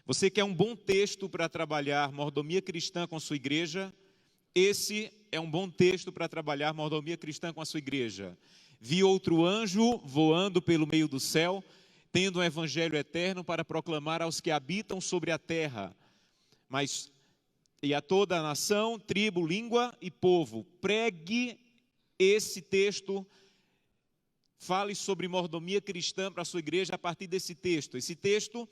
Você quer um bom texto para trabalhar mordomia cristã com a sua igreja? Esse é um bom texto para trabalhar mordomia cristã com a sua igreja. Vi outro anjo voando pelo meio do céu, tendo um evangelho eterno para proclamar aos que habitam sobre a terra, e a toda a nação, tribo, língua e povo. Pregue esse texto, fale sobre mordomia cristã para a sua igreja a partir desse texto. Esse texto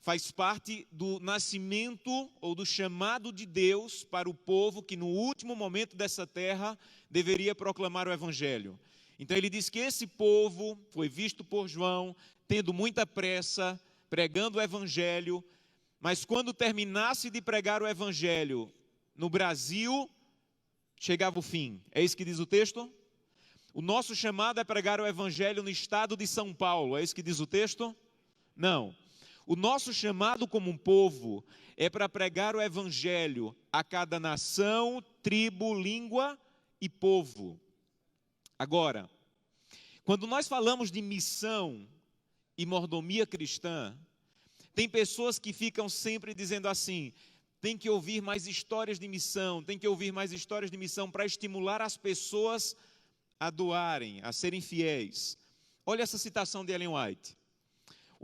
faz parte do nascimento ou do chamado de Deus para o povo que no último momento dessa terra deveria proclamar o evangelho. Então ele diz que esse povo foi visto por João, tendo muita pressa, pregando o evangelho, mas quando terminasse de pregar o evangelho no Brasil, chegava o fim. É isso que diz o texto? O nosso chamado é pregar o evangelho no estado de São Paulo. É isso que diz o texto? Não. O nosso chamado como um povo é para pregar o evangelho a cada nação, tribo, língua e povo. Agora, quando nós falamos de missão e mordomia cristã, tem pessoas que ficam sempre dizendo assim: tem que ouvir mais histórias de missão, tem que ouvir mais histórias de missão para estimular as pessoas a doarem, a serem fiéis. Olha essa citação de Ellen White.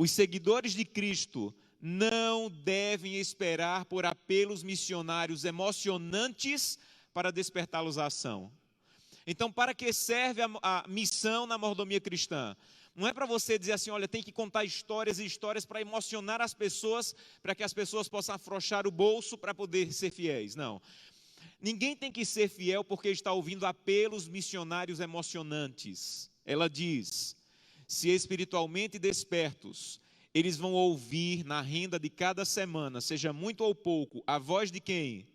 Os seguidores de Cristo não devem esperar por apelos missionários emocionantes para despertá-los à ação. Então, para que serve a missão na mordomia cristã? Não é para você dizer assim, olha, tem que contar histórias e histórias para emocionar as pessoas, para que as pessoas possam afrouxar o bolso para poder ser fiéis. Não. Ninguém tem que ser fiel porque está ouvindo apelos missionários emocionantes. Ela diz: se espiritualmente despertos, eles vão ouvir na renda de cada semana, seja muito ou pouco, a voz de quem?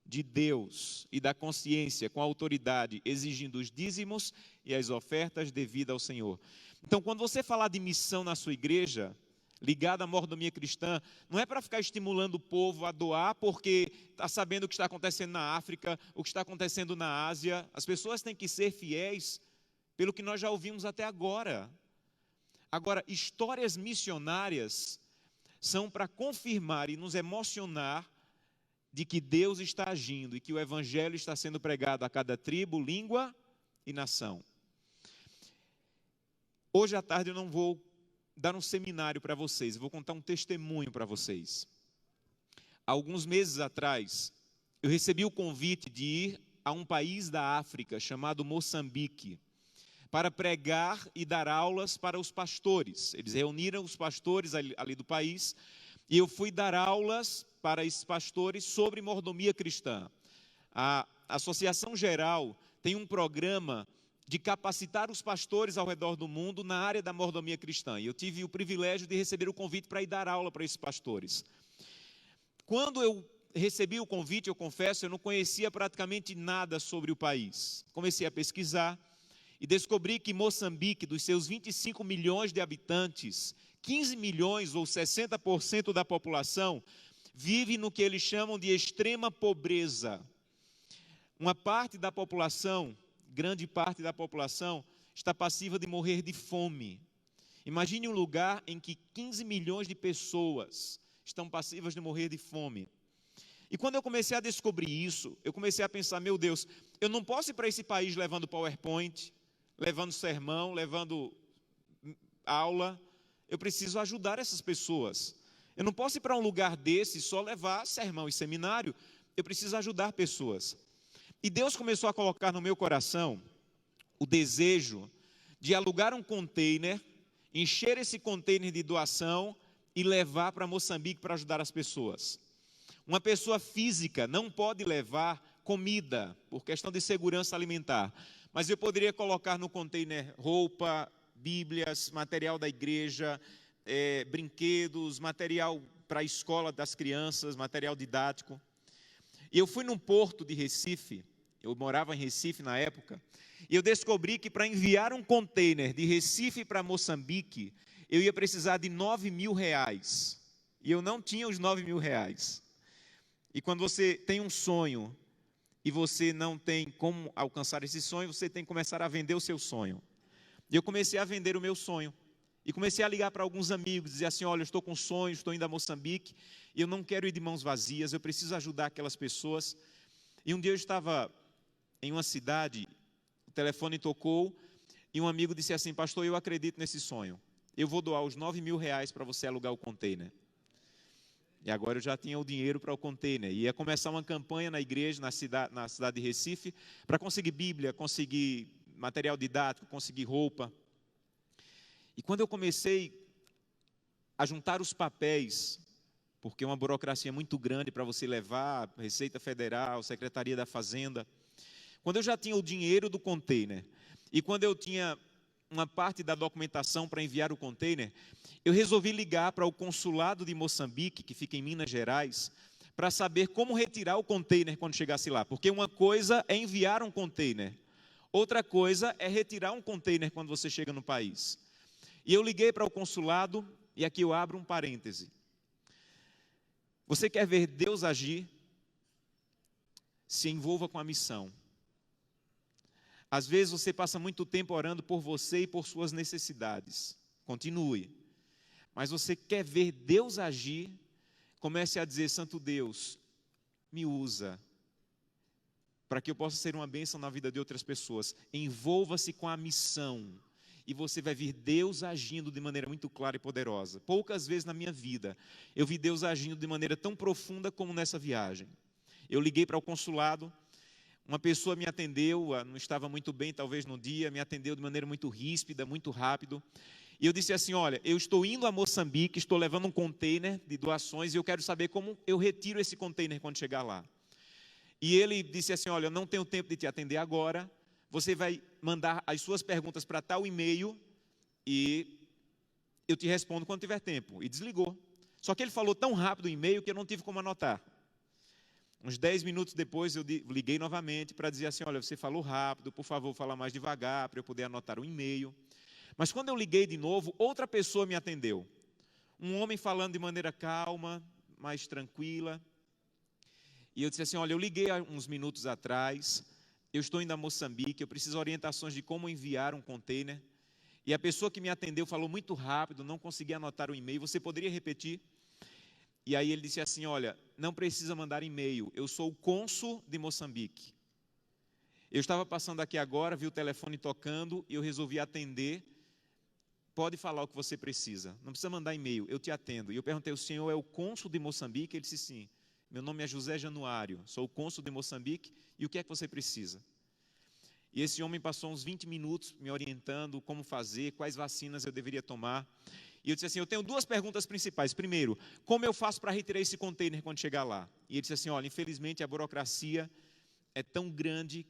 De Deus e da consciência, com a autoridade, exigindo os dízimos e as ofertas devidas ao Senhor. Então, quando você falar de missão na sua igreja, ligada à mordomia cristã, não é para ficar estimulando o povo a doar, porque está sabendo o que está acontecendo na África, o que está acontecendo na Ásia. As pessoas têm que ser fiéis pelo que nós já ouvimos até agora. Agora, histórias missionárias são para confirmar e nos emocionar de que Deus está agindo e que o evangelho está sendo pregado a cada tribo, língua e nação. Hoje à tarde eu não vou dar um seminário para vocês, eu vou contar um testemunho para vocês. Há alguns meses atrás, eu recebi o convite de ir a um país da África chamado Moçambique, para pregar e dar aulas para os pastores. Eles reuniram os pastores ali do país, e eu fui dar aulas para esses pastores sobre mordomia cristã. A Associação Geral tem um programa de capacitar os pastores ao redor do mundo na área da mordomia cristã. E eu tive o privilégio de receber o convite para ir dar aula para esses pastores. Quando eu recebi o convite, eu confesso, eu não conhecia praticamente nada sobre o país. Comecei a pesquisar e descobri que Moçambique, dos seus 25 milhões de habitantes, 15 milhões ou 60% da população vive no que eles chamam de extrema pobreza. Uma parte da população, grande parte da população, está passiva de morrer de fome. Imagine um lugar em que 15 milhões de pessoas estão passivas de morrer de fome. E quando eu comecei a descobrir isso, eu comecei a pensar, meu Deus, eu não posso ir para esse país levando PowerPoint, levando sermão, levando aula. Eu preciso ajudar essas pessoas. Eu não posso ir para um lugar desse e só levar sermão e seminário. Eu preciso ajudar pessoas. E Deus começou a colocar no meu coração o desejo de alugar um container, encher esse container de doação e levar para Moçambique para ajudar as pessoas. Uma pessoa física não pode levar comida por questão de segurança alimentar, mas eu poderia colocar no container roupa, bíblias, material da igreja, brinquedos, material para a escola das crianças, material didático. E eu fui num porto de Recife, eu morava em Recife na época, e eu descobri que para enviar um container de Recife para Moçambique, eu ia precisar de R$9.000. E eu não tinha os R$9.000. E quando você tem um sonho e você não tem como alcançar esse sonho, você tem que começar a vender o seu sonho. E eu comecei a vender o meu sonho. E comecei a ligar para alguns amigos, dizer assim, olha, eu estou com sonhos, estou indo a Moçambique, e eu não quero ir de mãos vazias, eu preciso ajudar aquelas pessoas. E um dia eu estava em uma cidade, o telefone tocou, e um amigo disse assim, pastor, eu acredito nesse sonho. Eu vou doar os 9.000 reais para você alugar o container. E agora eu já tinha o dinheiro para o container. E ia começar uma campanha na igreja, na cidade de Recife, para conseguir Bíblia, conseguir material didático, conseguir roupa. E quando eu comecei a juntar os papéis, porque é uma burocracia muito grande para você levar, Receita Federal, Secretaria da Fazenda, quando eu já tinha o dinheiro do container, e quando eu tinha uma parte da documentação para enviar o container, eu resolvi ligar para o consulado de Moçambique, que fica em Minas Gerais, para saber como retirar o container quando chegasse lá, porque uma coisa é enviar um container, outra coisa é retirar um container quando você chega no país. E eu liguei para o consulado, e aqui eu abro um parêntese. Você quer ver Deus agir? Se envolva com a missão. Às vezes você passa muito tempo orando por você e por suas necessidades. Continue. Mas você quer ver Deus agir? Comece a dizer, Santo Deus, me usa, para que eu possa ser uma bênção na vida de outras pessoas. Envolva-se com a missão. E você vai ver Deus agindo de maneira muito clara e poderosa. Poucas vezes na minha vida, eu vi Deus agindo de maneira tão profunda como nessa viagem. Eu liguei para o consulado, uma pessoa me atendeu, não estava muito bem talvez no dia, me atendeu de maneira muito ríspida, muito rápido. E eu disse assim, olha, eu estou indo a Moçambique, estou levando um container de doações e eu quero saber como eu retiro esse container quando chegar lá. E ele disse assim, olha, eu não tenho tempo de te atender agora, você vai mandar as suas perguntas para tal e-mail e eu te respondo quando tiver tempo. E desligou. Só que ele falou tão rápido o e-mail que eu não tive como anotar. Uns 10 minutos depois eu liguei novamente para dizer assim, olha, você falou rápido, por favor, fala mais devagar para eu poder anotar o e-mail. Mas quando eu liguei de novo, outra pessoa me atendeu. Um homem falando de maneira calma, mais tranquila. E eu disse assim, olha, eu liguei há uns minutos atrás, eu estou indo a Moçambique, eu preciso de orientações de como enviar um container. E a pessoa que me atendeu falou muito rápido, não consegui anotar o e-mail, você poderia repetir? E aí ele disse assim, olha, não precisa mandar e-mail, eu sou o cônsul de Moçambique. Eu estava passando aqui agora, vi o telefone tocando e eu resolvi atender. Pode falar o que você precisa, não precisa mandar e-mail, eu te atendo. E eu perguntei, o senhor é o cônsul de Moçambique? Ele disse sim. Meu nome é José Januário, sou o cônsul de Moçambique, e o que é que você precisa? E esse homem passou uns 20 minutos me orientando como fazer, quais vacinas eu deveria tomar. E eu disse assim, eu tenho duas perguntas principais. Primeiro, como eu faço para retirar esse container quando chegar lá? E ele disse assim, olha, infelizmente a burocracia é tão grande,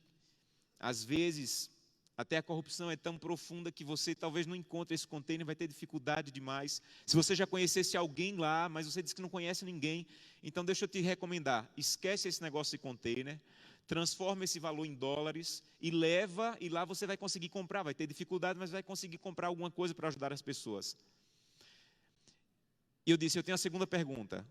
às vezes até a corrupção é tão profunda que você talvez não encontre esse container, vai ter dificuldade demais. Se você já conhecesse alguém lá, mas você disse que não conhece ninguém, então deixa eu te recomendar, esquece esse negócio de container, transforma esse valor em dólares e leva, e lá você vai conseguir comprar, vai ter dificuldade, mas vai conseguir comprar alguma coisa para ajudar as pessoas. E eu disse, eu tenho a segunda pergunta,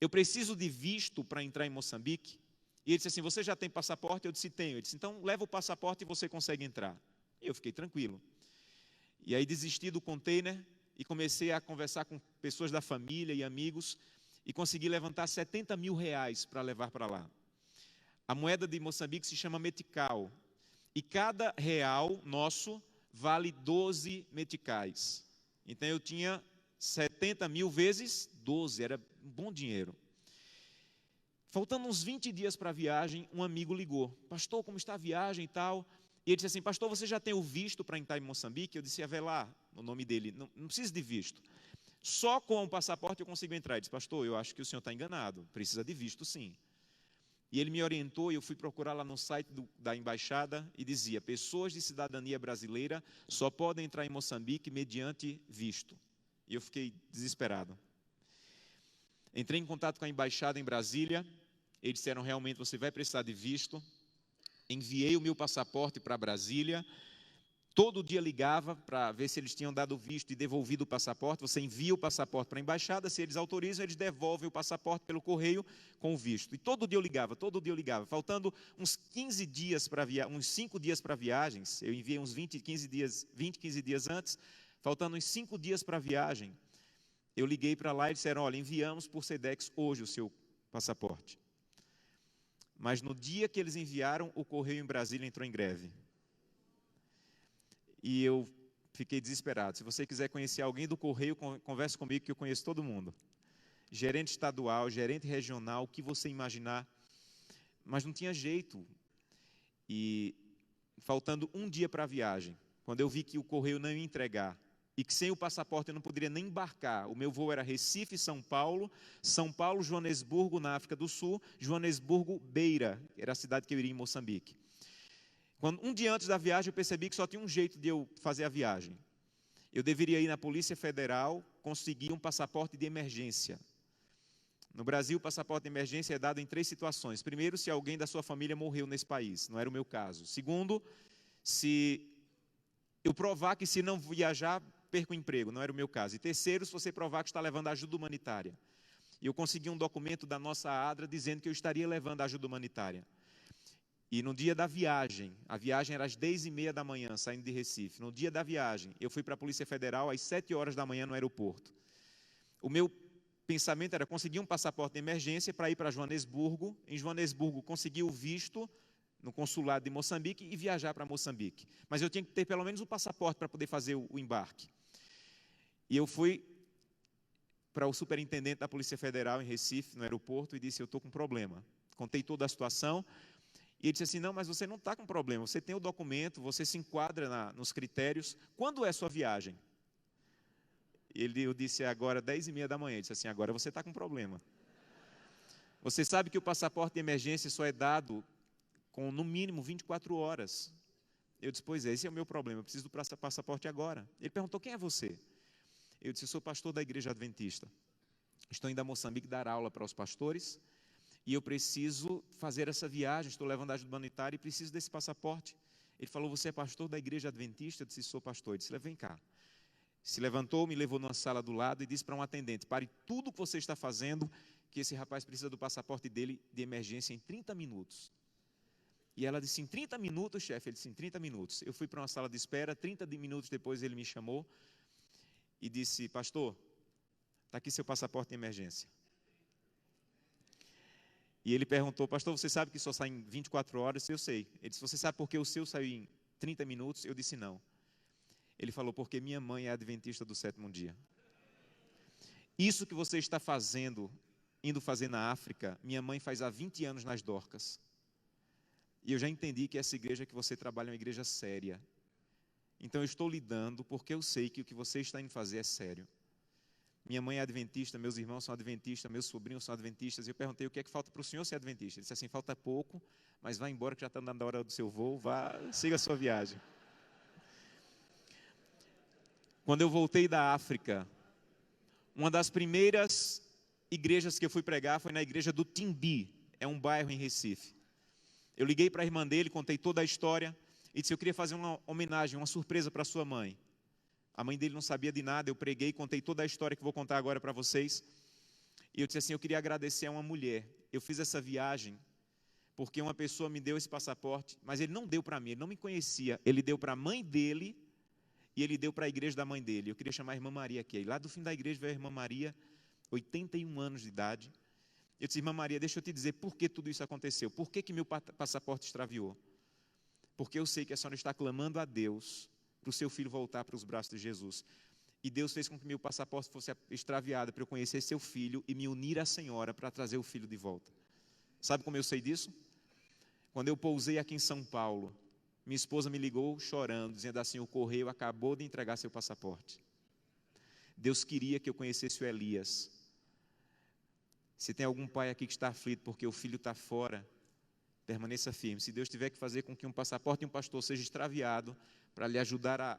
eu preciso de visto para entrar em Moçambique? E ele disse assim, você já tem passaporte? Eu disse, tenho. Ele disse, então leva o passaporte e você consegue entrar. E eu fiquei tranquilo. E aí desisti do container e comecei a conversar com pessoas da família e amigos e consegui levantar 70 mil reais para levar para lá. A moeda de Moçambique se chama metical. E cada real nosso vale 12 meticais. Então eu tinha 70 mil vezes 12, era um bom dinheiro. Faltando uns 20 dias para a viagem, um amigo ligou. Pastor, como está a viagem e tal? E ele disse assim, pastor, você já tem o visto para entrar em Moçambique? Eu disse, Avelar, o nome dele, não precisa de visto. Só com o passaporte eu consigo entrar. Ele disse, pastor, eu acho que o senhor está enganado, precisa de visto sim. E ele me orientou e eu fui procurar lá no site da embaixada e dizia, pessoas de cidadania brasileira só podem entrar em Moçambique mediante visto. E eu fiquei desesperado. Entrei em contato com a embaixada em Brasília, eles disseram, realmente você vai precisar de visto. Enviei o meu passaporte para Brasília, todo dia ligava para ver se eles tinham dado visto e devolvido o passaporte. Você envia o passaporte para a embaixada, se eles autorizam, eles devolvem o passaporte pelo correio com o visto. E todo dia eu ligava, faltando uns 15 dias para uns 5 dias para viagens, eu enviei uns 20, 15 dias antes, Faltando uns 5 dias para a viagem, eu liguei para lá e disseram, olha, enviamos por Sedex hoje o seu passaporte. Mas no dia que eles enviaram, o correio em Brasília entrou em greve. E eu fiquei desesperado. Se você quiser conhecer alguém do correio, converse comigo que eu conheço todo mundo. Gerente estadual, gerente regional, o que você imaginar. Mas não tinha jeito. E faltando um dia para a viagem, quando eu vi que o correio não ia entregar, e que sem o passaporte eu não poderia nem embarcar, o meu voo era Recife, São Paulo, Joanesburgo, na África do Sul, Joanesburgo, Beira, era a cidade que eu iria em Moçambique. Um dia antes da viagem, eu percebi que só tinha um jeito de eu fazer a viagem. Eu deveria ir na Polícia Federal, conseguir um passaporte de emergência. No Brasil, o passaporte de emergência é dado em 3 situações. Primeiro, se alguém da sua família morreu nesse país, não era o meu caso. Segundo, se eu provar que se não viajar, perco o emprego, não era o meu caso. E terceiro, se você provar que está levando ajuda humanitária. E eu consegui um documento da nossa ADRA dizendo que eu estaria levando ajuda humanitária. E no dia da viagem, a viagem era às 10h30 da manhã, saindo de Recife. No dia da viagem, eu fui para a Polícia Federal às 7 horas da manhã no aeroporto. O meu pensamento era conseguir um passaporte de emergência para ir para Joanesburgo. Em Joanesburgo, conseguir o visto no consulado de Moçambique e viajar para Moçambique. Mas eu tinha que ter pelo menos um passaporte para poder fazer o embarque. E eu fui para o superintendente da Polícia Federal em Recife, no aeroporto, e disse, eu estou com problema. Contei toda a situação. E ele disse assim, não, mas você não está com problema, você tem o documento, você se enquadra nos critérios. Quando é a sua viagem? Eu disse, agora 10h30 da manhã. Ele disse assim, agora você está com problema. Você sabe que o passaporte de emergência só é dado com, no mínimo, 24 horas. Eu disse, pois é, esse é o meu problema, eu preciso do passaporte agora. Ele perguntou, quem é você? Eu disse, eu sou pastor da Igreja Adventista. Estou indo a Moçambique dar aula para os pastores, e eu preciso fazer essa viagem, estou levando ajuda humanitária e preciso desse passaporte. Ele falou, você é pastor da Igreja Adventista? Eu disse, sou pastor. Ele disse, vem cá. Se levantou, me levou numa sala do lado e disse para um atendente, pare tudo o que você está fazendo, que esse rapaz precisa do passaporte dele de emergência em 30 minutos. E ela disse, em 30 minutos, chefe? Ele disse, em 30 minutos. Eu fui para uma sala de espera, 30 minutos depois ele me chamou e disse, pastor, está aqui seu passaporte de emergência. E ele perguntou, pastor, você sabe que só sai em 24 horas? Eu sei. Ele disse, você sabe por que o seu saiu em 30 minutos? Eu disse, não. Ele falou, porque minha mãe é adventista do 7º dia. Isso que você está fazendo, indo fazer na África, minha mãe faz há 20 anos nas Dorcas. E eu já entendi que essa igreja que você trabalha é uma igreja séria. Então eu estou lidando porque eu sei que o que você está indo fazer é sério. Minha mãe é adventista, meus irmãos são adventistas, meus sobrinhos são adventistas. E eu perguntei, o que é que falta para o senhor ser adventista? Ele disse assim, falta pouco, mas vá embora que já está dando a hora do seu voo, vá, siga a sua viagem. Quando eu voltei da África, uma das primeiras igrejas que eu fui pregar foi na igreja do Timbi, é um bairro em Recife. Eu liguei para a irmã dele, contei toda a história e disse, eu queria fazer uma homenagem, uma surpresa para sua mãe. A mãe dele não sabia de nada, eu preguei, contei toda a história que vou contar agora para vocês. E eu disse assim, eu queria agradecer a uma mulher. Eu fiz essa viagem porque uma pessoa me deu esse passaporte, mas ele não deu para mim, ele não me conhecia. Ele deu para a mãe dele e ele deu para a igreja da mãe dele. Eu queria chamar a irmã Maria aqui. Lá do fim da igreja veio a irmã Maria, 81 anos de idade. Eu disse, irmã Maria, deixa eu te dizer por que tudo isso aconteceu. Por que meu passaporte extraviou? Porque eu sei que a senhora está clamando a Deus para o seu filho voltar para os braços de Jesus. E Deus fez com que meu passaporte fosse extraviado para eu conhecer seu filho e me unir à senhora para trazer o filho de volta. Sabe como eu sei disso? Quando eu pousei aqui em São Paulo, minha esposa me ligou chorando, dizendo assim, o correio acabou de entregar seu passaporte. Deus queria que eu conhecesse o Elias. Se tem algum pai aqui que está aflito porque o filho está fora, permaneça firme. Se Deus tiver que fazer com que um passaporte de um pastor seja extraviado para lhe ajudar a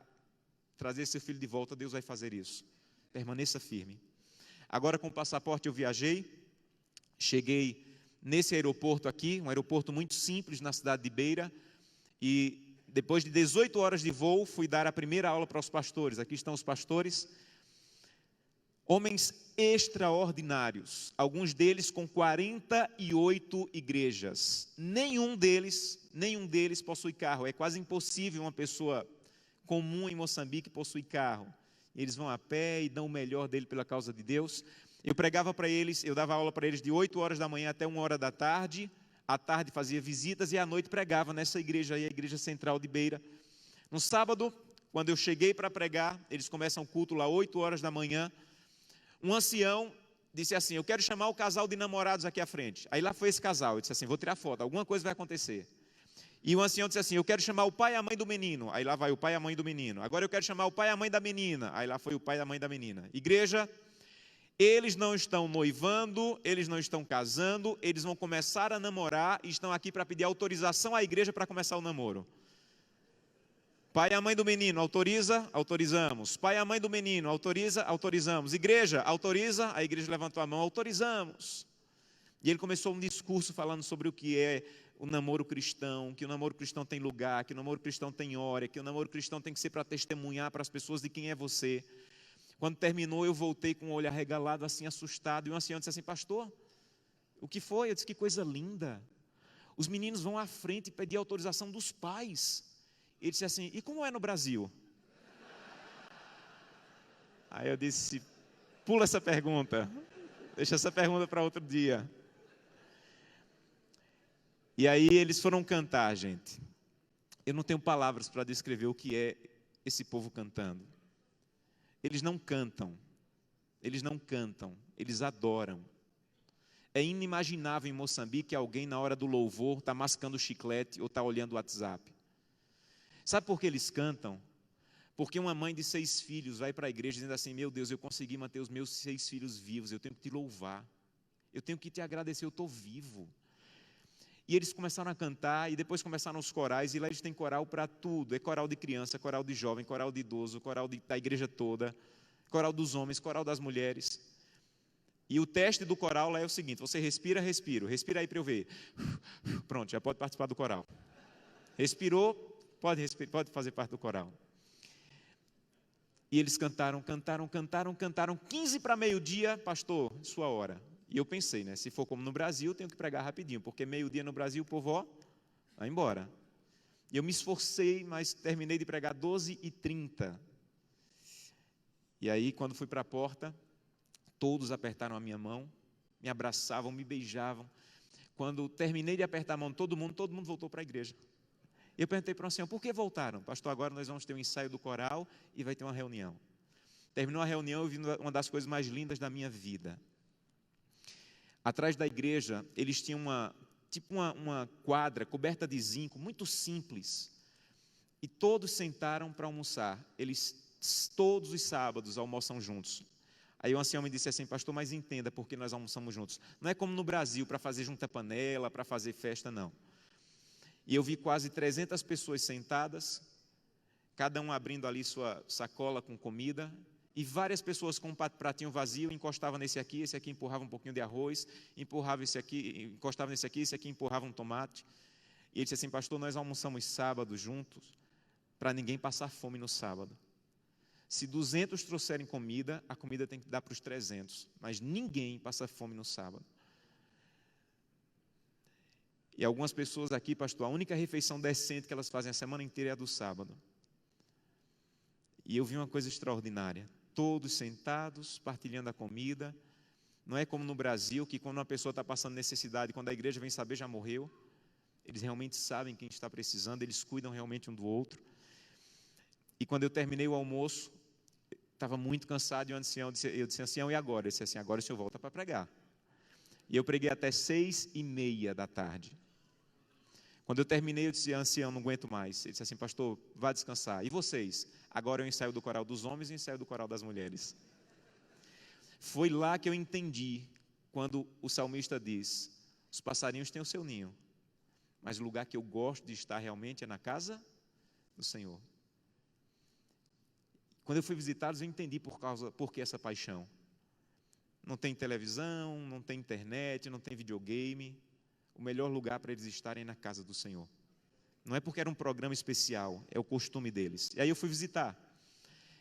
trazer seu filho de volta, Deus vai fazer isso. Permaneça firme. Agora com o passaporte eu viajei, cheguei nesse aeroporto aqui, um aeroporto muito simples na cidade de Beira, e depois de 18 horas de voo, fui dar a primeira aula para os pastores. Aqui estão os pastores, homens extraordinários, alguns deles com 48 igrejas. Nenhum deles possui carro. É quase impossível uma pessoa comum em Moçambique possuir carro. eles vão a pé e dão o melhor dele pela causa de Deus. Eu pregava para eles, eu dava aula para eles de 8 horas da manhã até 1 hora da tarde, à tarde fazia visitas e à noite pregava nessa igreja aí, a igreja central de Beira. No sábado, quando eu cheguei para pregar, eles começam o culto lá 8 horas da manhã, um ancião disse assim, eu quero chamar o casal de namorados aqui à frente. Aí lá foi esse casal, eu disse assim, vou tirar foto, alguma coisa vai acontecer. E o ancião disse assim, eu quero chamar o pai e a mãe do menino. Aí lá vai o pai e a mãe do menino. Agora eu quero chamar o pai e a mãe da menina. Aí lá foi o pai e a mãe da menina. Igreja, eles não estão noivando, eles não estão casando, eles vão começar a namorar e estão aqui para pedir autorização à igreja para começar o namoro. Pai e a mãe do menino, autoriza? Autorizamos. Pai e a mãe do menino, autoriza? Autorizamos. Igreja, autoriza? A igreja levantou a mão, autorizamos. E ele começou um discurso falando sobre o que é o namoro cristão, que o namoro cristão tem lugar, que o namoro cristão tem hora, que o namoro cristão tem que ser para testemunhar para as pessoas de quem é você. Quando terminou, eu voltei com o olho arregalado, assim, assustado, e um ancião disse assim, pastor, o que foi? Eu disse, que coisa linda. Os meninos vão à frente pedir autorização dos pais. Ele disse assim, e como é no Brasil? Aí eu disse, pula essa pergunta, deixa essa pergunta para outro dia. E aí eles foram cantar, gente. Eu não tenho palavras para descrever o que é esse povo cantando. Eles não cantam, eles adoram. É inimaginável em Moçambique alguém na hora do louvor está mascando chiclete ou está olhando o WhatsApp. Sabe por que eles cantam? Porque uma mãe de 6 filhos vai para a igreja dizendo assim, meu Deus, eu consegui manter os meus 6 filhos vivos, eu tenho que te louvar, eu tenho que te agradecer, eu estou vivo. E eles começaram a cantar, e depois começaram os corais, e lá eles têm coral para tudo, é coral de criança, coral de jovem, coral de idoso, coral da igreja toda, coral dos homens, coral das mulheres. E o teste do coral lá é o seguinte, você respira, respira aí para eu ver. Pronto, já pode participar do coral. Respirou, pode fazer parte do coral. E eles cantaram, 15 para meio-dia, pastor, sua hora. E eu pensei, né, se for como no Brasil, eu tenho que pregar rapidinho, porque meio-dia no Brasil o povo, ó, vai embora. E eu me esforcei, mas terminei de pregar 12h30. E aí, quando fui para a porta, todos apertaram a minha mão, me abraçavam, me beijavam. Quando terminei de apertar a mão de todo mundo voltou para a igreja. Eu perguntei para o senhor, por que voltaram? Pastor, agora nós vamos ter um ensaio do coral e vai ter uma reunião. Terminou a reunião, eu vi uma das coisas mais lindas da minha vida. Atrás da igreja, eles tinham uma quadra coberta de zinco, muito simples. E todos sentaram para almoçar. Eles, todos os sábados, almoçam juntos. Aí o ancião me disse assim, pastor, mas entenda por que nós almoçamos juntos. Não é como no Brasil, para fazer junta-panela, para fazer festa, não. E eu vi quase 300 pessoas sentadas, cada um abrindo ali sua sacola com comida, e várias pessoas com um pratinho vazio, encostavam nesse aqui, esse aqui empurrava um pouquinho de arroz, empurrava esse aqui, encostava nesse aqui, esse aqui empurrava um tomate. E ele disse assim, pastor, nós almoçamos sábado juntos, para ninguém passar fome no sábado. Se 200 trouxerem comida, a comida tem que dar para os 300, mas ninguém passa fome no sábado. E algumas pessoas aqui, pastor, a única refeição decente que elas fazem a semana inteira é a do sábado. E eu vi uma coisa extraordinária. Todos sentados, partilhando a comida. Não é como no Brasil, que quando uma pessoa está passando necessidade, quando a igreja vem saber, já morreu. Eles realmente sabem quem está precisando, eles cuidam realmente um do outro. E quando eu terminei o almoço, estava muito cansado, e o ancião eu disse, ancião, e agora? Ele disse assim, agora o senhor volta para pregar. E eu preguei até 6h30 da tarde. Quando eu terminei, eu disse, ancião, não aguento mais. Ele disse assim, pastor, vá descansar. E vocês? Agora eu ensaio do coral dos homens e ensaio do coral das mulheres. Foi lá que eu entendi, quando o salmista diz, os passarinhos têm o seu ninho, mas o lugar que eu gosto de estar realmente é na casa do Senhor. Quando eu fui visitá-los, eu entendi por que essa paixão. Não tem televisão, não tem internet, não tem videogame. O melhor lugar para eles estarem é na casa do Senhor. Não é porque era um programa especial, é o costume deles. E aí eu fui visitar.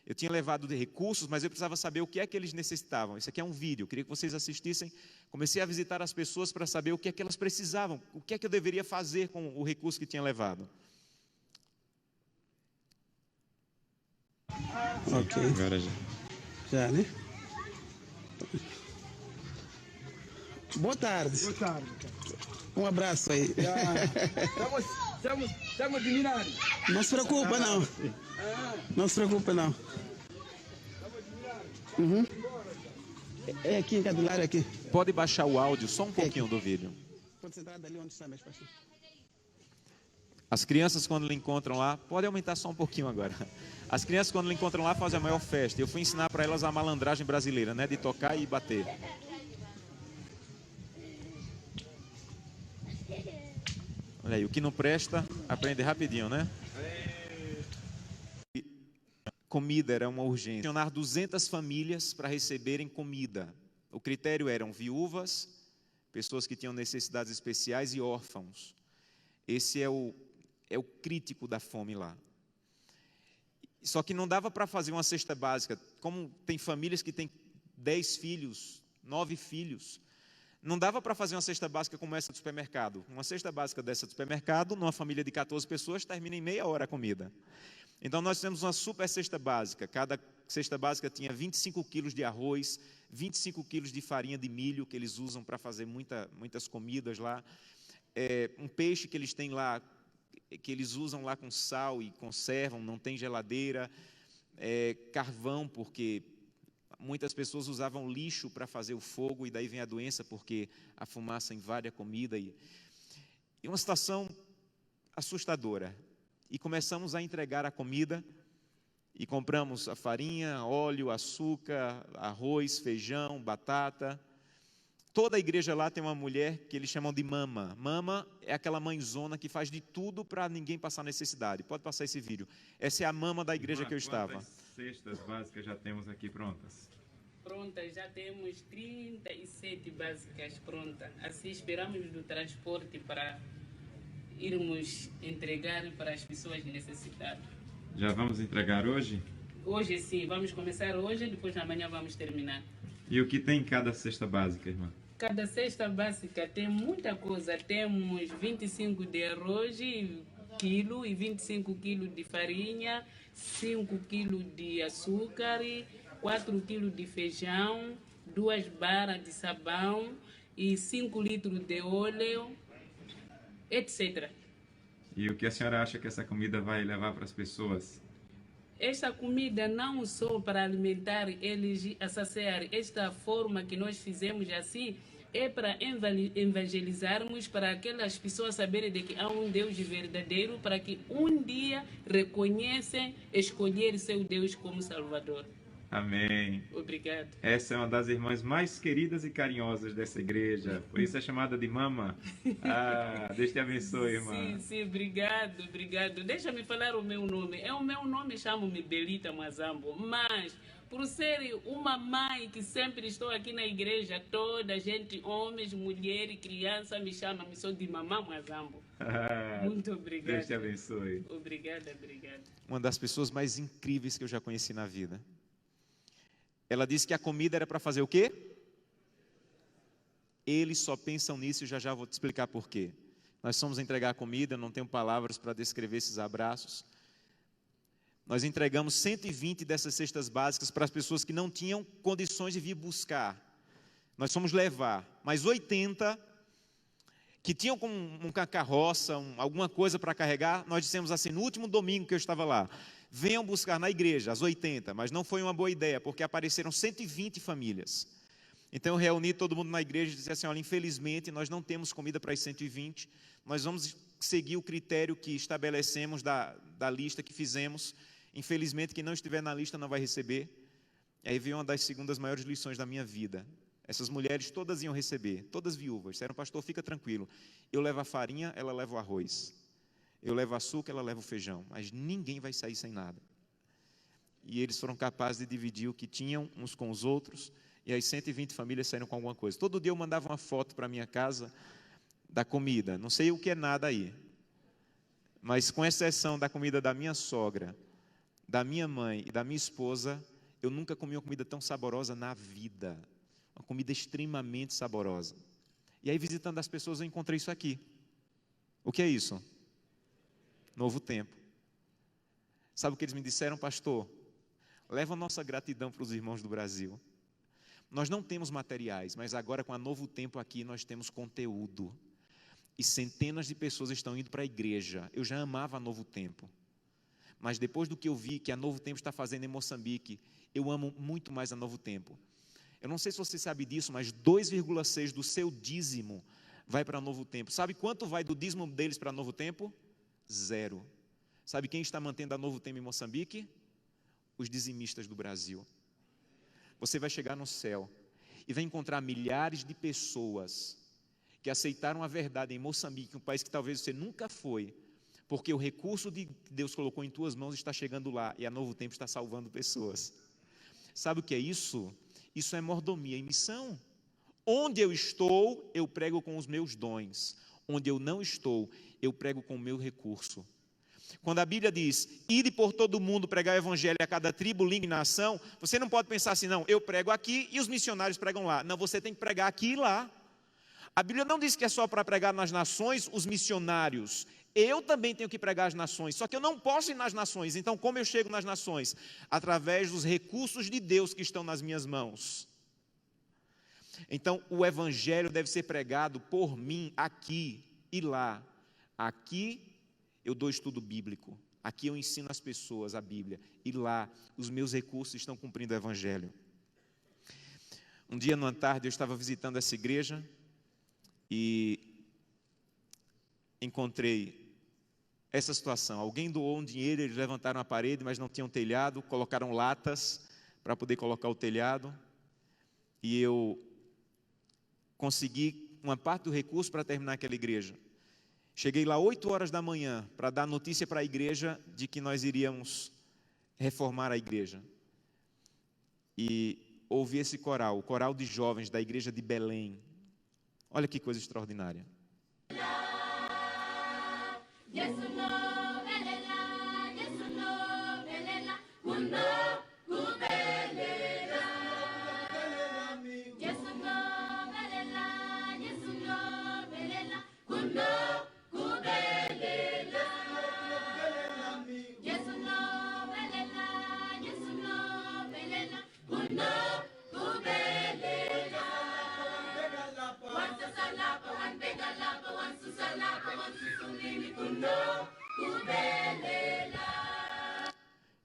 Eu tinha levado de recursos, mas eu precisava saber o que é que eles necessitavam. Isso aqui é um vídeo, eu queria que vocês assistissem. Comecei a visitar as pessoas para saber o que é que elas precisavam, o que é que eu deveria fazer com o recurso que tinha levado. Ok. Agora já. Já, né? Boa tarde. Boa tarde. Um abraço aí. Estamos de Milano. Não se preocupa, não. Não se preocupa, não. Uhum. É aqui em Cadelário, aqui. Pode baixar o áudio só um pouquinho do vídeo. Pode sentar dali onde está, pastor. As crianças, quando lhe encontram lá, pode aumentar só um pouquinho agora. As crianças, quando lhe encontram lá, fazem a maior festa. Eu fui ensinar para elas a malandragem brasileira, né? De tocar e bater. Olha aí, o que não presta, aprende rapidinho, né? Comida era uma urgência. Funcionar 200 famílias para receberem comida. O critério eram viúvas, pessoas que tinham necessidades especiais e órfãos. Esse é o crítico da fome lá. Só que não dava para fazer uma cesta básica. Como tem famílias que têm 10 filhos, 9 filhos, não dava para fazer uma cesta básica como essa do supermercado. Uma cesta básica dessa do supermercado, numa família de 14 pessoas, termina em meia hora a comida. Então nós temos uma super cesta básica. Cada cesta básica tinha 25 quilos de arroz, 25 quilos de farinha de milho, que eles usam para fazer muitas comidas lá. Um peixe que eles têm lá, que eles usam lá com sal e conservam, não tem geladeira. Carvão, porque muitas pessoas usavam lixo para fazer o fogo, e daí vem a doença, porque a fumaça invade a comida. E uma situação assustadora. E começamos a entregar a comida, e compramos a farinha, óleo, açúcar, arroz, feijão, batata. Toda a igreja lá tem uma mulher que eles chamam de mama. Mama é aquela mãezona que faz de tudo para ninguém passar necessidade. Pode passar esse vídeo. Essa é a mama da igreja que eu estava. Quantas cestas básicas já temos aqui prontas? Prontas, já temos 37 básicas prontas. Assim esperamos do transporte para irmos entregar para as pessoas necessitadas. Já vamos entregar hoje? Hoje sim, vamos começar hoje, depois amanhã vamos terminar. E o que tem em cada cesta básica, irmã? Cada cesta básica tem muita coisa. Temos 25 de arroz, quilo, e 25 quilos de farinha, 5 quilos de açúcar, 4 quilos de feijão, 2 barras de sabão e 5 litros de óleo, etc. E o que a senhora acha que essa comida vai levar para as pessoas? Esta comida não só para alimentar eles, a saciar, esta forma que nós fizemos assim, é para evangelizarmos, para aquelas pessoas saberem de que há um Deus verdadeiro, para que um dia reconheçam escolher seu Deus como Salvador. Amém. Obrigado. Essa é uma das irmãs mais queridas e carinhosas dessa igreja, por isso é chamada de mama. Deus te abençoe, irmã. Sim, obrigado, obrigado. Deixa-me falar o meu nome. O meu nome, chamo-me Belita Mazambo, mas por ser uma mãe que sempre estou aqui na igreja, toda a gente, homens, mulheres, crianças, me sou de Mamã Mazambo. Muito obrigado. Deus te abençoe. Obrigada, obrigada. Uma das pessoas mais incríveis que eu já conheci na vida. Ela disse que a comida era para fazer o quê? Eles só pensam nisso e já vou te explicar por quê. Nós fomos entregar a comida, eu não tenho palavras para descrever esses abraços. Nós entregamos 120 dessas cestas básicas para as pessoas que não tinham condições de vir buscar. Nós fomos levar, mas 80 que tinham com uma carroça, alguma coisa para carregar, nós dissemos assim, no último domingo que eu estava lá, venham buscar na igreja, as 80, mas não foi uma boa ideia, porque apareceram 120 famílias. Então eu reuni todo mundo na igreja e disse assim, olha, infelizmente nós não temos comida para as 120, nós vamos seguir o critério que estabelecemos da lista que fizemos, infelizmente quem não estiver na lista não vai receber. E aí veio uma das segundas maiores lições da minha vida. Essas mulheres todas iam receber, todas viúvas, disseram, pastor, fica tranquilo, eu levo a farinha, ela leva o arroz. Eu levo açúcar, ela leva o feijão, mas ninguém vai sair sem nada. E eles foram capazes de dividir o que tinham uns com os outros, e as 120 famílias saíram com alguma coisa. Todo dia eu mandava uma foto para a minha casa da comida, não sei o que é nada aí, mas com exceção da comida da minha sogra, da minha mãe e da minha esposa, eu nunca comi uma comida tão saborosa na vida, uma comida extremamente saborosa. E aí visitando as pessoas eu encontrei isso aqui. O que é isso? Novo tempo. Sabe o que eles me disseram, pastor? Leva a nossa gratidão para os irmãos do Brasil. Nós não temos materiais, mas agora com a Novo Tempo aqui nós temos conteúdo. E centenas de pessoas estão indo para a igreja. Eu já amava a Novo Tempo. Mas depois do que eu vi que a Novo Tempo está fazendo em Moçambique, eu amo muito mais a Novo Tempo. Eu não sei se você sabe disso, mas 2,6 do seu dízimo vai para Novo Tempo. Sabe quanto vai do dízimo deles para Novo Tempo? 0. Sabe quem está mantendo a Novo Tempo em Moçambique? Os dizimistas do Brasil. Você vai chegar no céu e vai encontrar milhares de pessoas que aceitaram a verdade em Moçambique, um país que talvez você nunca foi, porque o recurso que Deus colocou em tuas mãos está chegando lá e a Novo Tempo está salvando pessoas. Sabe o que é isso? Isso é mordomia e missão. Onde eu estou, eu prego com os meus dons. Onde eu não estou, eu prego com o meu recurso. Quando a Bíblia diz, ide por todo mundo pregar o evangelho a cada tribo, língua e nação, você não pode pensar assim, não, eu prego aqui e os missionários pregam lá. Não, você tem que pregar aqui e lá. A Bíblia não diz que é só para pregar nas nações os missionários. Eu também tenho que pregar as nações, só que eu não posso ir nas nações. Então, como eu chego nas nações? Através dos recursos de Deus que estão nas minhas mãos. Então, o evangelho deve ser pregado por mim aqui e lá. Aqui eu dou estudo bíblico. Aqui eu ensino as pessoas a Bíblia. E lá, os meus recursos estão cumprindo o evangelho. Um dia, numa tarde, eu estava visitando essa igreja e encontrei essa situação. Alguém doou um dinheiro, eles levantaram a parede, mas não tinham telhado, colocaram latas para poder colocar o telhado. E eu consegui uma parte do recurso para terminar aquela igreja. Cheguei lá 8 horas da manhã para dar notícia para a igreja de que nós iríamos reformar a igreja. E ouvi esse coral, o coral de jovens da igreja de Belém. Olha que coisa extraordinária.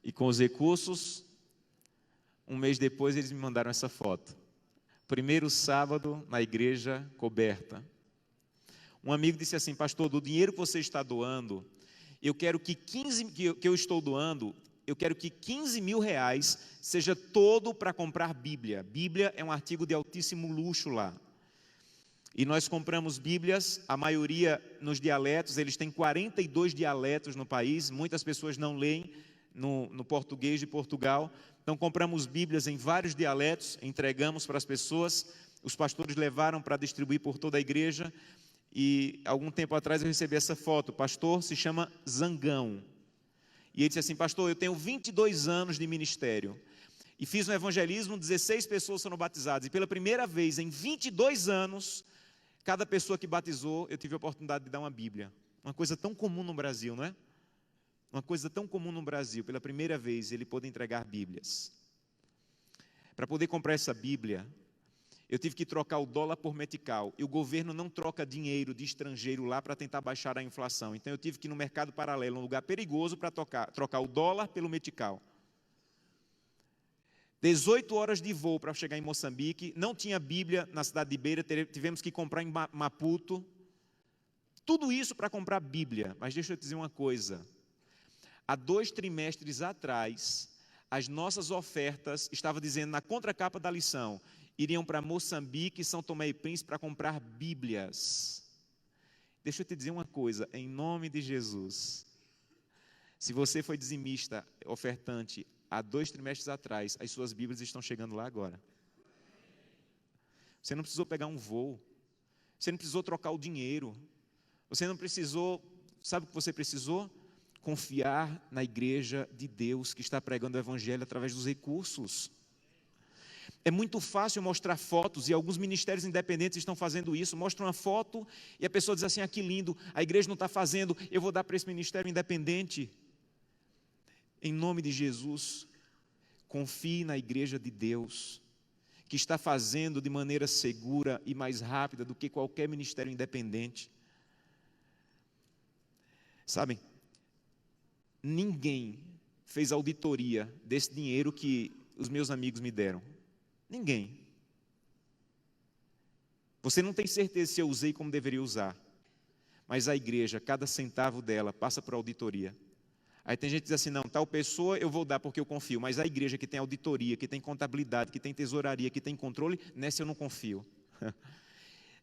E com os recursos, um mês depois eles me mandaram essa foto. Primeiro sábado na igreja coberta. Um amigo disse assim, pastor, do dinheiro que você está doando, eu quero que eu estou doando, eu quero que 15 mil reais seja todo para comprar Bíblia. Bíblia é um artigo de altíssimo luxo lá. E nós compramos Bíblias, a maioria nos dialetos, eles têm 42 dialetos no país, muitas pessoas não leem no português de Portugal. Então compramos Bíblias em vários dialetos, entregamos para as pessoas, os pastores levaram para distribuir por toda a igreja. E algum tempo atrás eu recebi essa foto, o pastor se chama Zangão. E ele disse assim, pastor, eu tenho 22 anos de ministério e fiz um evangelismo, 16 pessoas foram batizadas. E pela primeira vez em 22 anos, cada pessoa que batizou, eu tive a oportunidade de dar uma Bíblia. Uma coisa tão comum no Brasil, não é? Uma coisa tão comum no Brasil, pela primeira vez ele pôde entregar Bíblias. Para poder comprar essa Bíblia, eu tive que trocar o dólar por metical. E o governo não troca dinheiro de estrangeiro lá para tentar baixar a inflação. Então eu tive que ir no mercado paralelo, um lugar perigoso, para trocar o dólar pelo metical. 18 horas de voo para chegar em Moçambique. Não tinha Bíblia na cidade de Beira, tivemos que comprar em Maputo. Tudo isso para comprar Bíblia. Mas deixa eu te dizer uma coisa. Há 2 trimestres atrás, as nossas ofertas, estava dizendo na contracapa da lição, iriam para Moçambique e São Tomé e Príncipe para comprar Bíblias. Deixa eu te dizer uma coisa, em nome de Jesus. Se você foi dizimista, ofertante, há 2 trimestres atrás, as suas Bíblias estão chegando lá agora. Você não precisou pegar um voo. Você não precisou trocar o dinheiro. Você não precisou, sabe o que você precisou? Confiar na igreja de Deus que está pregando o evangelho através dos recursos. É muito fácil mostrar fotos, e alguns ministérios independentes estão fazendo isso. Mostram uma foto e a pessoa diz assim, que lindo, a igreja não está fazendo, eu vou dar para esse ministério independente. Em nome de Jesus, Confie na igreja de Deus, que está fazendo de maneira segura e mais rápida do que qualquer ministério independente. Sabem, ninguém fez auditoria desse dinheiro que os meus amigos me deram. Ninguém. Você não tem certeza se eu usei como deveria usar. Mas a igreja, cada centavo dela passa por auditoria. Aí tem gente que diz assim, não, tal pessoa eu vou dar porque eu confio. Mas a igreja que tem auditoria, que tem contabilidade, que tem tesouraria, que tem controle, nessa eu não confio.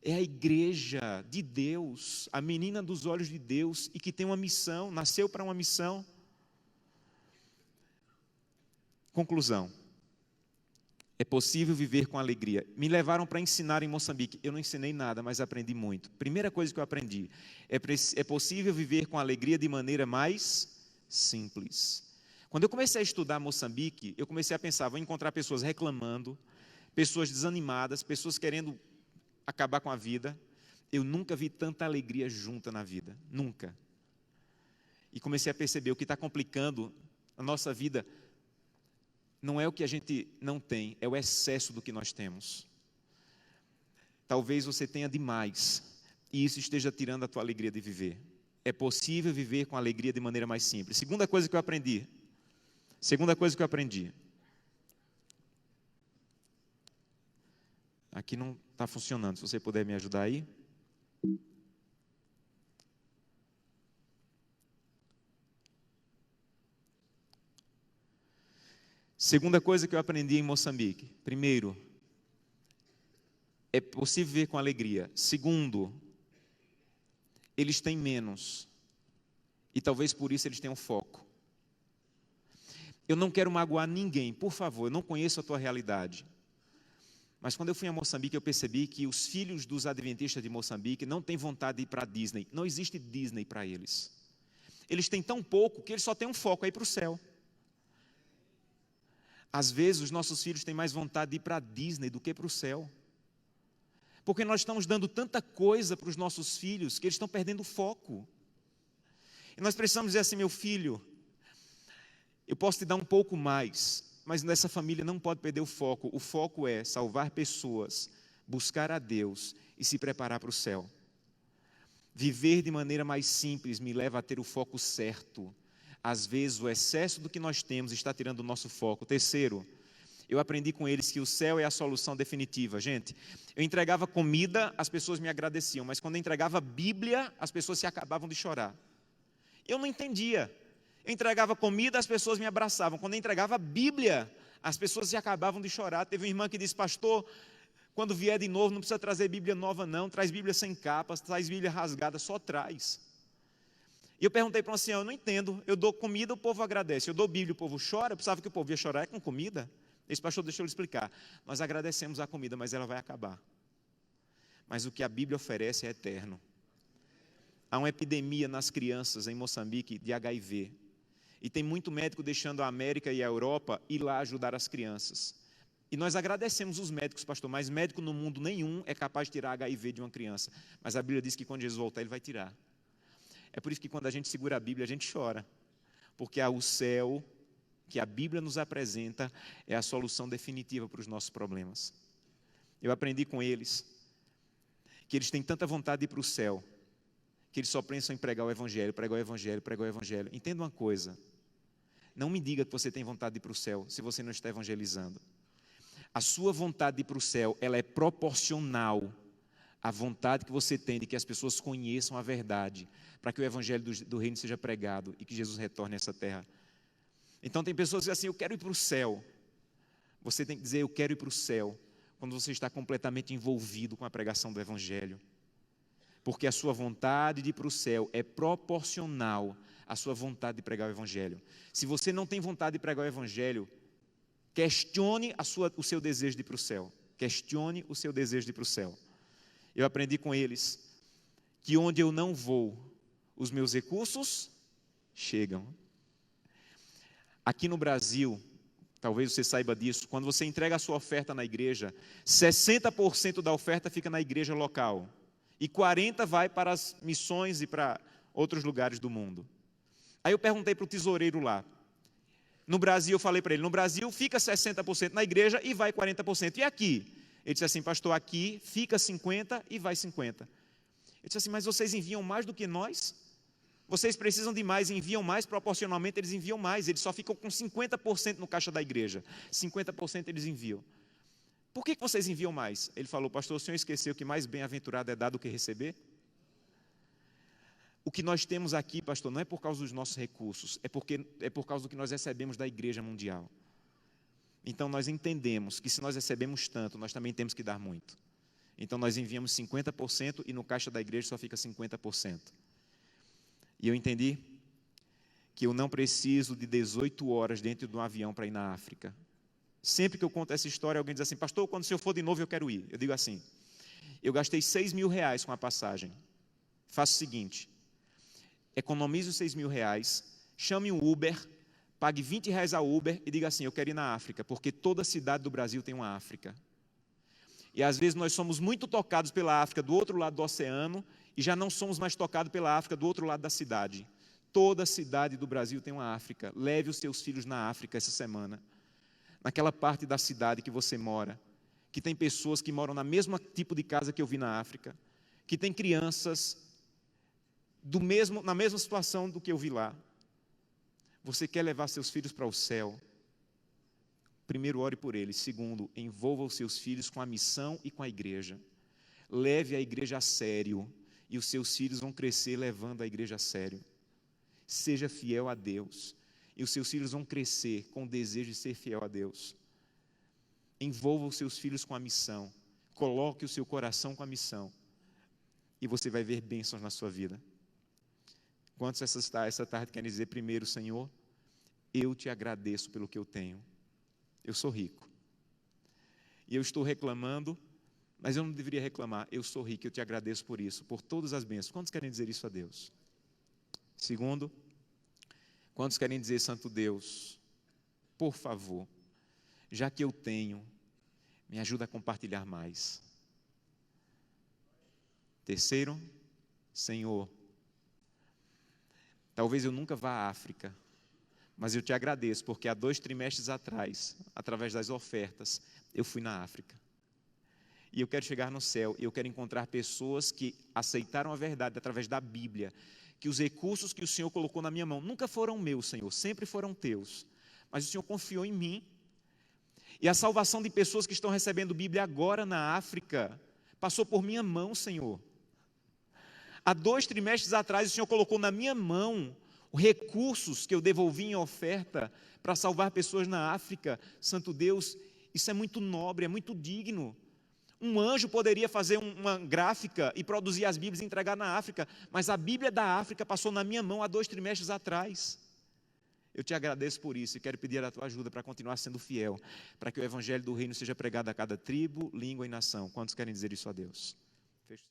É a igreja de Deus, a menina dos olhos de Deus, e que tem uma missão, nasceu para uma missão. Conclusão. É possível viver com alegria. Me levaram para ensinar em Moçambique. Eu não ensinei nada, mas aprendi muito. Primeira coisa que eu aprendi. É possível viver com alegria de maneira mais simples. Quando eu comecei a estudar Moçambique, eu comecei a pensar, vou encontrar pessoas reclamando, pessoas desanimadas, pessoas querendo acabar com a vida. Eu nunca vi tanta alegria junta na vida. Nunca. E comecei a perceber o que está complicando a nossa vida. Não é o que a gente não tem, é o excesso do que nós temos. Talvez você tenha demais, e isso esteja tirando a tua alegria de viver. É possível viver com alegria de maneira mais simples. Segunda coisa que eu aprendi. Aqui não está funcionando, se você puder me ajudar aí. Segunda coisa que eu aprendi em Moçambique. Primeiro, é possível viver com alegria. Segundo, eles têm menos. E talvez por isso eles tenham foco. Eu não quero magoar ninguém, por favor, eu não conheço a tua realidade. Mas quando eu fui a Moçambique, eu percebi que os filhos dos adventistas de Moçambique não têm vontade de ir para a Disney. Não existe Disney para eles. Eles têm tão pouco que eles só têm um foco, é ir para o céu. Às vezes, os nossos filhos têm mais vontade de ir para a Disney do que para o céu. Porque nós estamos dando tanta coisa para os nossos filhos que eles estão perdendo o foco. E nós precisamos dizer assim, meu filho, eu posso te dar um pouco mais, mas nessa família não pode perder o foco. O foco é salvar pessoas, buscar a Deus e se preparar para o céu. Viver de maneira mais simples me leva a ter o foco certo. Às vezes o excesso do que nós temos está tirando o nosso foco. Terceiro, eu aprendi com eles que o céu é a solução definitiva. Gente, eu entregava comida, as pessoas me agradeciam, mas quando eu entregava Bíblia, as pessoas se acabavam de chorar. Eu não entendia. Eu entregava comida, as pessoas me abraçavam. Quando eu entregava Bíblia, as pessoas se acabavam de chorar. Teve uma irmã que disse, pastor, quando vier de novo, não precisa trazer Bíblia nova não, traz Bíblia sem capas, traz Bíblia rasgada, só traz. E eu perguntei para uma senhora, eu não entendo, eu dou comida, o povo agradece, eu dou Bíblia, o povo chora, eu pensava que o povo ia chorar com comida. Esse pastor, deixa eu lhe explicar, nós agradecemos a comida, mas ela vai acabar. Mas o que a Bíblia oferece é eterno. Há uma epidemia nas crianças em Moçambique de HIV, e tem muito médico deixando a América e a Europa ir lá ajudar as crianças. E nós agradecemos os médicos, pastor, mas médico no mundo nenhum é capaz de tirar HIV de uma criança. Mas a Bíblia diz que quando Jesus voltar, ele vai tirar. É por isso que quando a gente segura a Bíblia, a gente chora. Porque o céu que a Bíblia nos apresenta é a solução definitiva para os nossos problemas. Eu aprendi com eles que eles têm tanta vontade de ir para o céu, que eles só pensam em pregar o Evangelho, pregar o Evangelho, pregar o Evangelho. Entenda uma coisa, não me diga que você tem vontade de ir para o céu, se você não está evangelizando. A sua vontade de ir para o céu, ela é proporcional à vontade que você tem de que as pessoas conheçam a verdade, para que o Evangelho do reino seja pregado e que Jesus retorne a essa terra. Então tem pessoas que dizem assim, eu quero ir para o céu. Você tem que dizer, eu quero ir para o céu, quando você está completamente envolvido com a pregação do Evangelho. Porque a sua vontade de ir para o céu é proporcional à sua vontade de pregar o Evangelho. Se você não tem vontade de pregar o Evangelho, questione o seu desejo de ir para o céu. Questione o seu desejo de ir para o céu. Eu aprendi com eles que onde eu não vou, os meus recursos chegam. Aqui no Brasil, talvez você saiba disso, quando você entrega a sua oferta na igreja, 60% da oferta fica na igreja local e 40% vai para as missões e para outros lugares do mundo. Aí eu perguntei para o tesoureiro lá, No Brasil, eu falei para ele, no Brasil fica 60% na igreja e vai 40%. E aqui? Ele disse assim, pastor, aqui fica 50% e vai 50%. Ele disse assim, mas vocês enviam mais do que nós? Vocês precisam de mais, enviam mais, proporcionalmente eles enviam mais. Eles só ficam com 50% no caixa da igreja. 50% eles enviam. Por que vocês enviam mais? Ele falou, pastor, o senhor esqueceu que mais bem-aventurado é dar do que receber? O que nós temos aqui, pastor, não é por causa dos nossos recursos, é por causa do que nós recebemos da igreja mundial. Então nós entendemos que se nós recebemos tanto, nós também temos que dar muito. Então nós enviamos 50% e no caixa da igreja só fica 50%. E eu entendi que eu não preciso de 18 horas dentro de um avião para ir na África. Sempre que eu conto essa história, alguém diz assim, pastor, quando o senhor for de novo eu quero ir. Eu digo assim, eu gastei 6 mil reais com a passagem. Faça o seguinte, economize os 6 mil reais, chame um Uber, pague 20 reais a Uber e diga assim, eu quero ir na África, porque toda cidade do Brasil tem uma África. E às vezes nós somos muito tocados pela África do outro lado do oceano e já não somos mais tocados pela África do outro lado da cidade. Toda cidade do Brasil tem uma África. Leve os seus filhos na África essa semana. Naquela parte da cidade que você mora, que tem pessoas que moram na mesma tipo de casa que eu vi na África, que tem crianças na mesma situação do que eu vi lá. Você quer levar seus filhos para o céu? Primeiro, ore por eles. Segundo, envolva os seus filhos com a missão e com a igreja. Leve a igreja a sério e os seus filhos vão crescer levando a igreja a sério. Seja fiel a Deus e os seus filhos vão crescer com o desejo de ser fiel a Deus. Envolva os seus filhos com a missão. Coloque o seu coração com a missão e você vai ver bênçãos na sua vida. Quantos essa tarde querem dizer primeiro, Senhor, eu te agradeço pelo que eu tenho. Eu sou rico. E eu estou reclamando, mas eu não deveria reclamar. Eu sou rico, eu te agradeço por isso, por todas as bênçãos. Quantos querem dizer isso a Deus? Segundo, quantos querem dizer, Santo Deus, por favor, já que eu tenho, me ajuda a compartilhar mais. Terceiro, Senhor, talvez eu nunca vá à África, mas eu te agradeço, porque há 2 trimestres atrás, através das ofertas, eu fui na África. E eu quero chegar no céu, e eu quero encontrar pessoas que aceitaram a verdade através da Bíblia, que os recursos que o Senhor colocou na minha mão nunca foram meus, Senhor, sempre foram teus. Mas o Senhor confiou em mim. E a salvação de pessoas que estão recebendo Bíblia agora na África, passou por minha mão, Senhor. Há 2 trimestres atrás, o Senhor colocou na minha mão recursos que eu devolvi em oferta para salvar pessoas na África. Santo Deus, isso é muito nobre, é muito digno. Um anjo poderia fazer uma gráfica e produzir as Bíblias e entregar na África, mas a Bíblia da África passou na minha mão há 2 trimestres atrás. Eu te agradeço por isso e quero pedir a tua ajuda para continuar sendo fiel, para que o Evangelho do Reino seja pregado a cada tribo, língua e nação. Quantos querem dizer isso a Deus? Feche.